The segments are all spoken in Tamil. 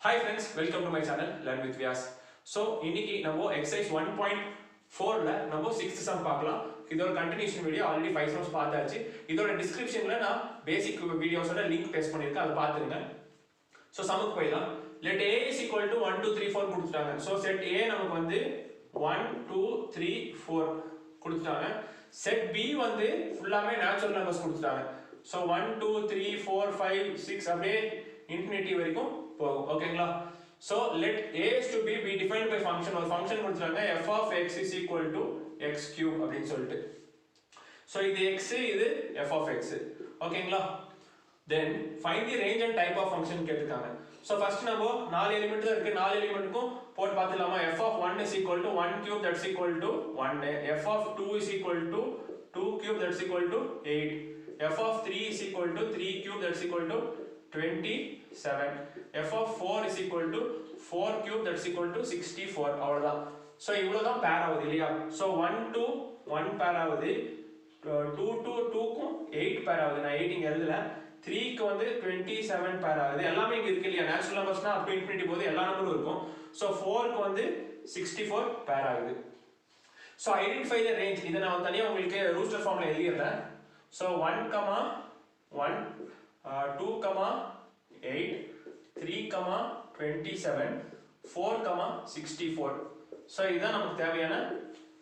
Hi friends, welcome to my channel Learn with Vyas. So இன்னைக்கு நம்ம exercise 1.4 ல நம்ம 6th sum பார்க்கலாம். இதோட continuation video already 5 sums பார்த்தாச்சு. இதோட descriptionல நான் basic videosோட link paste பண்ணிருக்கேன், அதை பார்த்துருங்க. So சம்முக்கு போயிடலாம். Let A is equal to 1 2 3 4 கொடுத்துட்டாங்க. So set A நமக்கு வந்து 1 2 3 4 கொடுத்துட்டாங்க. Set B வந்து ஃபுல்லாமே natural numbers கொடுத்துட்டாங்க. So 1 2 3 4 5 6 அப்படியே infinity வரைக்கும் போகும். ஓகேங்களா? So let A is to B be defined by function. ஒரு function கொடுத்துட்டாங்க f of x is equal to x cube அப்படின்னு சொல்லிட்டு. So இது x, இது f of x. ஓகேங்களா? Then find the range and type of function கேட்டிருக்காங்க. So first நம்ம 4 எலிமெண்ட் தான் இருக்கு. 4 எலிமெண்ட்க்கும் போட்டு பார்த்துலாமா? f of 1 is equal to 1 cube that's equal to 1. f of 2 is equal to 2 cube that's equal to 8. f of 3 is equal to 3 cube that's equal to 27. f of 4 is equal to 4 cube that's equal to 64. அவ்வளவுதான். So இவ்வளவுதான் பேர் ஆகுது இல்லையா? So 1 to 1 பேர் ஆகுது, 2 to 2 க்கும் 8 பேர் ஆகுது. நான் 8 இங்க எழுதல. 3 க்கு வந்து 27 பேர் ஆகுது. எல்லாமே இங்க இருக்கு இல்லையா? நேச்சுரல் நம்பர்ஸ்னா up to infinity போது எல்லா நம்பரும் இருக்கும். So 4 க்கு வந்து 64 பேர் ஆகுது. So identify the range. இத நான் தனியா உங்களுக்கு ரூஸ்டர் ஃபார்ம்ல எழுதிறேன். So 1, 1, 2, 8, 3, 27, 4, 64. So இதான் நமக்கு தேவையான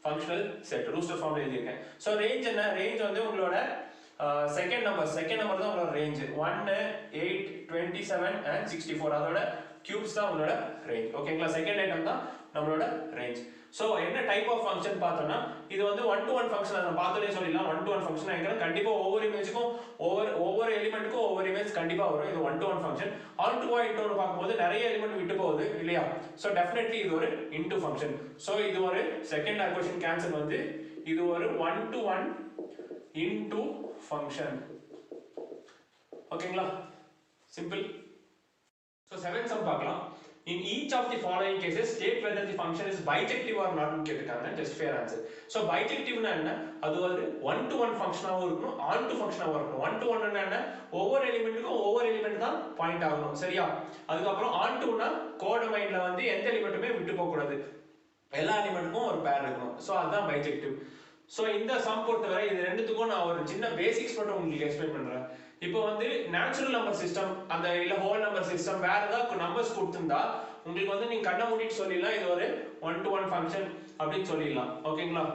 functional set. ரூஸ்டர் ஃபார்ம்ல எழுதியிருக்கேன். So range என்ன? range வந்து உங்களோட செகண்ட் நம்பர் தான் உங்களோட range. 1, 8, 27 and 64. அதோட cubes தான் உங்களோட range. ஓகேங்களா? செகண்ட் ஐட்டம் தான் நம்மளோட range. So என்ன டைப் ஆஃப் ஃபங்க்ஷன் பார்த்தோம்னா இது வந்து 1 to 1 ஃபங்க்ஷன். நான் பார்த்தோனே சொல்லிடலாம் 1 to 1 ஃபங்க்ஷன் ஆயிடும். கண்டிப்பா ஒவ்வொரு இமேஜ்க்கும் ஒவ்வொரு எலிமெண்ட்க்கும் ஒவ்வொரு இமேஜ் கண்டிப்பா வரும். இது 1 to 1 function. On to into னு பாக்கும்போது நிறைய எலிமெண்ட் விட்டு போகுது இல்லையா? சோ டெஃபினெட்லி இது ஒரு இன்டு ஃபங்க்ஷன். சோ இது ஒரு செகண்ட் ஈக்குவேஷன் கேன்சல் வந்து இது ஒரு 1 to 1 இன்டு ஃபங்க்ஷன். ஓகேங்களா? சிம்பிள். So 7th sum பார்க்கலாம். In each of the following cases state whether the function is bijective or not னு கேட்டிருக்காங்க. just fair answer. So bijective னா என்ன? அது ஒரு 1 to 1 ஃபங்க்ஷனாவும் இருக்கணும், on to ஃபங்க்ஷனாவும் இருக்கணும். 1 to 1 னா என்ன? ஒவ்வொரு எலிமெண்ட்டுக்கும் ஒவ்வொரு எலிமெண்ட் தான் பாயிண்ட் ஆகணும். சரியா? அதுக்கு அப்புறம் on to னா கோடொமைன்ல வந்து எந்த எலிமெண்ட்டுமே விட்டு போக கூடாது. எல்லா எலிமெண்ட்டுக்கும் ஒரு பேர் இருக்கணும். சோ அதுதான் bijective. சோ இந்த சம் பொறுத்தவரை இது ரெண்டுத்துக்கும் நான் ஒரு சின்ன பேசிக்ஸ் மட்டும் உங்களுக்கு எக்ஸ்பிளைன் பண்றேன். இப்போ வந்து நேச்சுரல் நம்பர் சிஸ்டம் அந்த இல்ல ஹோல் நம்பர் சிஸ்டம் வேற ஏதாவது நம்பர்ஸ் கொடுத்திருந்தா உங்களுக்கு வந்து நீங்க கண்ண மூடிட்டு சொல்லிடலாம் இது ஒரு 1 to 1 ஃபங்க்ஷன் அப்படின்னு சொல்லிடலாம். ஓகேங்களா?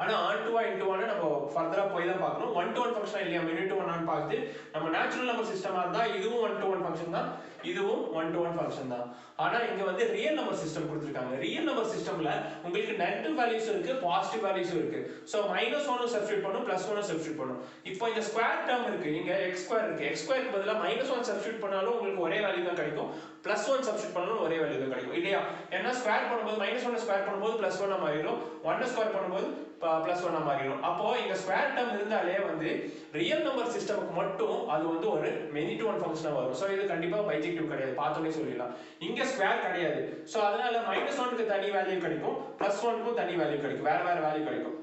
ஆனா on to 1 into 1 நம்ம ஃபர்தரா போய் தான் பார்க்கணும். 1 to 1 ஃபங்க்ஷன் இல்லையா minute to 1 ஆன்னு பார்த்து நம்ம நேச்சுரல் நம்பர் சிஸ்டமா இருந்தா இதுவும் 1 to 1 ஃபங்க்ஷன் தான், இதுவும் 1 to 1 ஃபங்க்ஷன் தான். ஆனா இங்க வந்து ரியல் நம்பர் சிஸ்டம் கொடுத்திருக்காங்க. ரியல் நம்பர் சிஸ்டம்ல உங்களுக்கு நெகட்டிவ் வேல்யூஸ் இருக்கு, பாசிட்டிவ் வேல்யூஸ் இருக்கு. சோ -1 சப்ஸ்டிட்யூட் பண்ணும், +1 சப்ஸ்டிட்யூட் பண்ணும். இப்போ இந்த ஸ்கொயர் டேர்ம் இருக்கு, இங்க x2 இருக்கு. x2 க்கு பதிலா -1 சப்ஸ்டிட்யூட் பண்ணாலும் உங்களுக்கு ஒரே வேல்யூ தான் கிடைக்கும், +1 சப்ஸ்டிட்யூட் பண்ணாலும் ஒரே வேல்யூ தான் கிடைக்கும் இல்லையா? ஏன்னா ஸ்கொயர் பண்ணும்போது -1 ஸ்கொயர் பண்ணும்போது +1 ஆ மாறிடும், 1 ஸ்கொயர் பண்ணும்போது +1 ஆ மாறிடும். அப்போ இங்க ஸ்கொயர் டேர்ம் இருந்தாலே வந்து ரியல் நம்பர் சிஸ்டம்க்கு மட்டும் அது வந்து ஒரு many to 1 ஃபங்க்ஷனா வரும். சோ இது கண்டிப்பா பைஜெக்டிவ் கிடையாது, பார்த்தோனே சொல்லிடலாம். இங்க ஸ்கொயர் கிடையாது. சோ அதனால -1 க்கு தனி வேல்யூ கிடைக்கும், +1 க்கு தனி வேல்யூ கிடைக்கும், வேற வேற வேல்யூ கிடைக்கும்.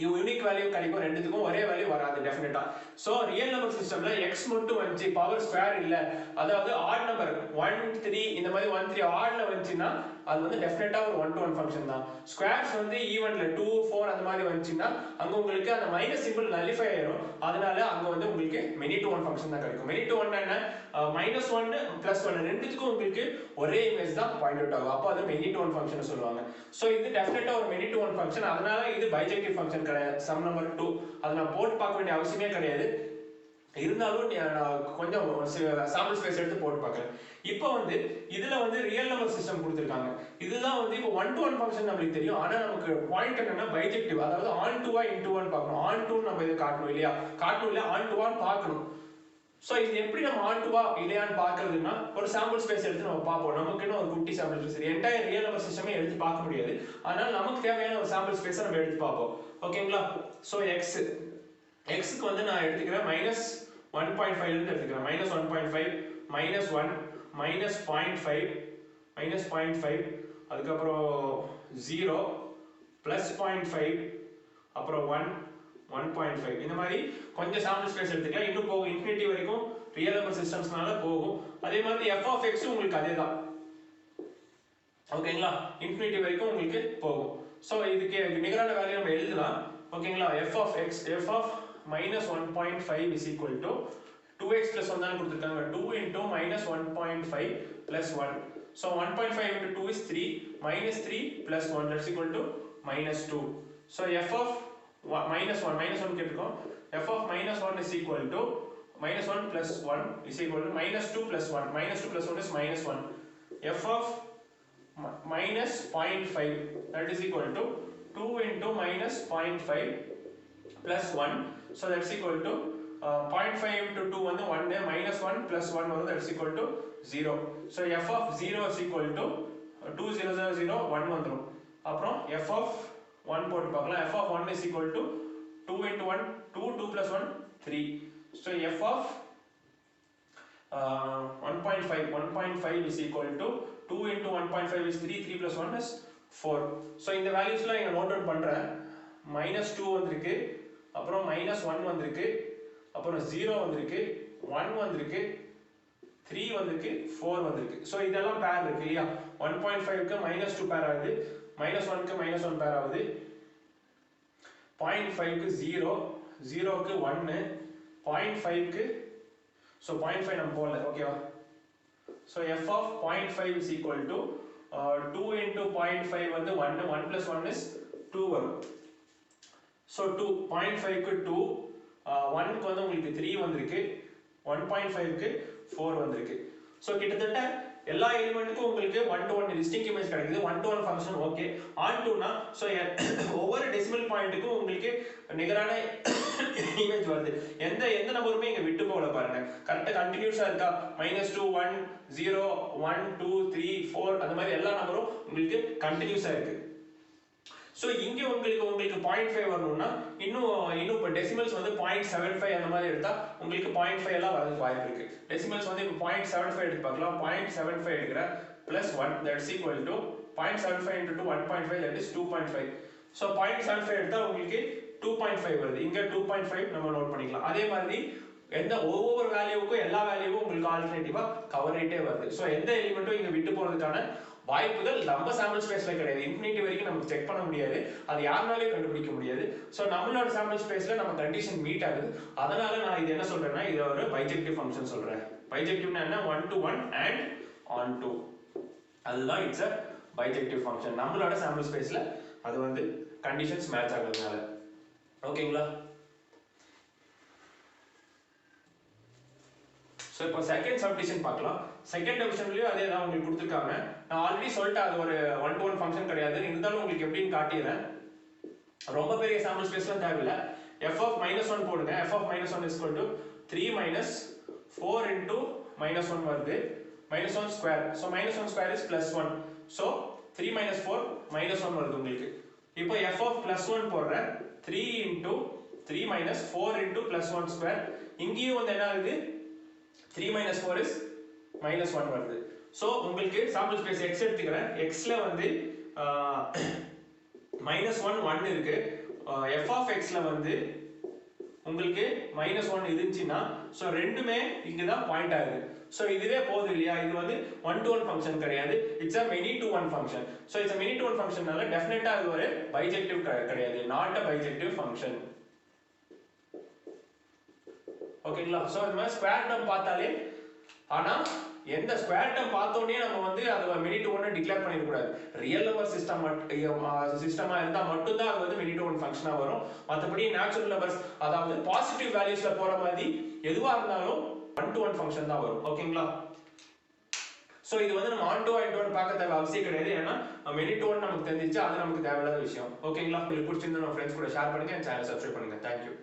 யூனிக் வேல்யூ கிடைக்கும், ரெண்டுத்துக்கும் ஒரே வேல்யூ வராது டெஃபினட்டா. சோ ரியல் நம்பர் சிஸ்டம்ல x மட்டும் வந்து பவர் ஸ்கொயர் இல்ல, அதாவது ஆட் நம்பர் 1 3 இந்த மாதிரி 1 3 ஆட்ல வந்துச்சுனா அது வந்து டெஃபினட்டா ஒரு 1 to 1 ஃபங்க்ஷன் தான். ஸ்கொயர்ஸ் வந்து ஈவன்ல 2 4 அந்த மாதிரி வந்துச்சுனா அங்க உங்களுக்கு அந்த மைனஸ் சிம்பிள் நலிஃபை ஆயிடும். அதனால அங்க வந்து உங்களுக்கு many to 1 ஃபங்க்ஷன் தான் கிடைக்கும். many to 1 என்ன? -1 +1 ரெண்டுத்துக்கும் உங்களுக்கு ஒரே இமேஜ் தான் பாயிண்ட் அவுட் ஆகும். அப்போ அது many to 1 ஃபங்க்ஷன் சொல்லுவாங்க. சோ இது டெஃபினட்டா ஒரு many to 1 ஃபங்க்ஷன். அதனால இது பைஜெக்டிவ் ஃபங்க்ஷன் கிடையாது. சம் நம்பர் 2 அத நான் போட்டு பார்க்க வேண்டிய அவசியமே கிடையாது. இருந்தாலும் நான் கொஞ்சம் சாம்பிள் ஸ்பேஸ் எடுத்து போட்டு பார்க்கறேன். இப்போ வந்து இதுல வந்து ரியல் நம்பர் சிஸ்டம் கொடுத்திருக்காங்க. இதுதான் வந்து இப்போ 1 to 1 ஃபங்க்ஷன் நமக்கு தெரியும். ஆனா நமக்கு பாயிண்ட் என்னன்னா பைஜெக்டிவ், அதாவது on to into 1 பார்க்கணும். on to நம்ம இத காட்டணும் இல்லையா? காட்டணும் இல்ல, on to 1 பார்க்கணும். சோ இது எப்படி நம்ம on to இல்லையான்னு பார்க்கிறதுனா ஒரு சாம்பிள் ஸ்பேஸ் எடுத்து நம்ம பார்ப்போம். நமக்குன்னு ஒரு குட்டி sample space, entire real number சிஸ்டமே எடுத்து பார்க்க முடியாது. அதனால நமக்கு தேவையான ஒரு சாம்பிள் ஸ்பேஸை நம்ம எடுத்து பார்ப்போம். ஓகேங்களா? சோ x க்கு வந்து நான் எடுத்துக்கிறேன் -1.5 இருந்து எடுத்துக்கிறேன். -1.5 -1 -0.5 அதுக்கு அப்புறம் 0 +0.5 அப்புறம் 1 1.5 இந்த மாதிரி கொஞ்சம் சாம்பிள் ஸ்பேஸ் எடுத்துக்கலாம். இன்னும் போக இன்ஃபினிட்டி வரைக்கும் ரியல் நம்பர் சிஸ்டம்ஸ்னால போகும். அதே மாதிரி f of x உங்களுக்கு அதே தான். ஓகேங்களா, இன்ஃபினிட்டி வரைக்கும் உங்களுக்கு போகும். ஸோ இதுக்கு நிகரான வேல்யூ நம்ம எழுதலாம். ஓகேங்களா, f of x f of minus 1.5 is equal to 2x plus 1 தான் கொடுத்துருக்காங்க. 2 into minus 1.5 plus 1. So 1.5 into 2 is 3 minus 3 plus 1 that's equal to minus 2. So f of minus 1 கேட்டிருக்கோம். f of minus 1 is equal to minus 1 plus 1 is equal to minus 2 plus 1. Minus 2 plus 1 is minus 1. f of minus 0.5 that is equal to 2 into minus 0.5 plus 1. So that's equal to 0.5 into 2 வந்து 1 minus 1 plus 1 வந்து that's equal to 0. So f of 0 is equal to 2 0 0 0 1 வந்துரும். அப்புறம் f of 1 போட்டு பார்க்கலாம். f of 1 is equal to 2 into 1 2 2 plus 1 3. So f of 1.5 is equal to 2 into 1.5 is 3 3 plus 1 is 4. So இந்த வேல்யூஸ்லாம் இங்க நோட் டவுன் பண்றேன். -2 வந்திருக்கு, அப்புறம் -1 வந்திருக்கு, அப்புறம் 0 வந்திருக்கு, 1 வந்திருக்கு, 3 வந்திருக்கு, 4 வந்திருக்கு. ஸோ இதெல்லாம் பேர் இருக்கு இல்லையா. 1.5க்கு -2 பேர் ஆகுது, -1க்கு -1 பேர் ஆகுது, 0.5க்கு 0, 0க்கு 1, 0.5க்கு ஸோ 0.5 நம்ம போடல. ஓகேவா. So f of 0.5 is equal to 2 into 0.5 வந்து 1, 1 plus 1 is 2 வரும். ஸோ 2 0.5க்கு 2, 1க்கு வந்து உங்களுக்கு 3 வந்திருக்கு, 1.5க்கு 4 வந்திருக்கு. ஸோ கிட்டத்தட்ட எல்லா எலிமெண்ட்டுக்கும் உங்களுக்கு 1 to 1 டிஸ்டிங்க் இமேஜ் கிடைக்குது. 1 to 1 ஃபங்க்ஷன் ஓகே. ஆன் டுனா ஸோ ஒவ்வொரு டெசிமல் பாயிண்ட்டுக்கும் உங்களுக்கு நிகரான இமேஜ் வருது. எந்த நம்பருமே இங்க விட்டு போகல பாருங்க. கரெக்டா கண்டினியூஸா இருக்கா. -2 1 0 1 2 3 4 அந்த மாதிரி எல்லா நம்பரும் உங்களுக்கு கண்டினியூஸா இருக்கு. ஸோ இங்கே உங்களுக்கு 0.5 வரணும்னா இன்னும் இப்போ டெசிமல்ஸ் வந்து 0.75 அந்த மாதிரி எடுத்தா உங்களுக்கு 0.5 எல்லாம் வரதுக்கு வாய்ப்பு இருக்கு. டெசிமல்ஸ் வந்து இப்போ 0.75 எடுத்து பார்க்கலாம். 0.75 எடுக்கிற plus 1 that's equal to 0.75 into 2 1.5 that is 2.5. So 0.75 எடுத்தா உங்களுக்கு 2.5 வருது. இங்க 2.5 நம்ம நோட் பண்ணிக்கலாம். அதே மாதிரி ஒவ்வொரு வேல்யூவுக்கும் எல்லா வேல்யூவும் உங்களுக்கு ஆல்டர்னேட்டிவா கவர் ரேட்டே வருது. ஸோ எந்த எலிமெண்ட்டும் இங்க விட்டு போறதுக்கான வாய்ப்புகள் நம்ம சாம்பிள் ஸ்பேஸ்ல கிடையாது. இன்ஃபினிட்டி வரைக்கும் நமக்கு செக் பண்ண முடியாது, அது யாருனாலையும் கண்டுபிடிக்க முடியாது. ஸோ நம்மளோட சாம்பிள் ஸ்பேஸ்ல நம்ம கண்டிஷன் மீட் ஆகுது. அதனால நான் இது என்ன சொல்றேன்னா இது ஒரு பைஜெக்டிவ் ஃபங்க்ஷன் சொல்றேன். பைஜெக்டிவ்னா என்ன, 1 to 1 and on to, அதுதான் இட்ஸ் அ பைஜெக்டிவ் ஃபங்க்ஷன். நம்மளோட சாம்பிள் ஸ்பேஸ்ல அது வந்து கண்டிஷன்ஸ் மேட்ச் ஆகுறதுனால. ஓகேங்களா. ஸோ இப்போ செகண்ட் சப்டிஷன் பார்க்கலாம். செகண்ட் டிவிஷன்லயும் அதே தான் உங்களுக்கு கொடுத்துருக்காங்க. நான் ஆல்ரெடி சொல்லிட்டேன் அது ஒரு 1 to 1 ஃபங்க்ஷன் கிடையாது. இருந்தாலும் உங்களுக்கு எப்படின்னு காட்டிடுறேன். ரொம்ப பெரிய சாம்பிள் ஸ்பேஸ்லாம் தேவையில்லை. f of -1 போடுங்க. f of -1 is equal to 3 minus 4 into -1 வருது, -1 square. So -1 square is +1. So 3 minus 4 -1 வருது உங்களுக்கு. இப்போ f of +1 போடுறேன். 3 into 3 minus 4 into +1 square. இங்கேயும் வந்து என்ன ஆகுது, 3 minus 4 is -1 வருது. ஸோ உங்களுக்கு சாம்பிள் ஸ்பேஸ் x எடுத்துக்கிறேன். xல வந்து -1 1 இருக்கு. f of xல வந்து உங்களுக்கு -1 இருந்துச்சுன்னா ஸோ ரெண்டுமே இங்க தான் பாயிண்ட் ஆகுது. ஸோ இதுவே போதும் இல்லையா. இது வந்து 1 to 1 ஃபங்க்ஷன் கிடையாது, it's a many to 1 function. So it's many to 1 ஃபங்க்ஷன்னால டெஃபினட்டா அது ஒரு பைஜெக்டிவ் கிடையாது, நாட் அ பைஜெக்டிவ் ஃபங்க்ஷன். ஓகேங்களா. ஸோ இந்த மாதிரி ஸ்கொயர் டேர்ம் பார்த்தாலே, ஆனா எந்த ஸ்கொயர் டேர்ம் பார்த்தோன்னே நம்ம வந்து அதை மெனி டு 1 டிக்ளேர் பண்ணிடக்கூடாது. ரியல் நம்பர் சிஸ்டமா இருந்தா மட்டும்தான் அது வந்து மெனி டு 1 ஃபங்க்ஷனா வரும். மற்றபடி நேச்சுரல் நம்பர்ஸ் அதாவது பாசிட்டிவ் வேல்யூஸ்ல போற மாதிரி எதுவா இருந்தாலும் 1 to 1 ஃபங்க்ஷன் தான் வரும். ஓகேங்களா. ஸோ இது வந்து நம்ம ஆன் டு அண்ட் ஒன் பார்க்க தேவை அவசியம் கிடையாது. ஏன்னா மெனி டு 1 நமக்கு தெரிஞ்சிச்சு, அது நமக்கு தேவையில்லாத விஷயம். ஓகேங்களா. உங்களுக்கு பிடிச்சிருந்தா நம்ம ஃப்ரெண்ட்ஸ் கூட ஷேர் பண்ணுங்க, சேனல் சப்ஸ்கிரைப் பண்ணுங்க. தேங்க்யூ.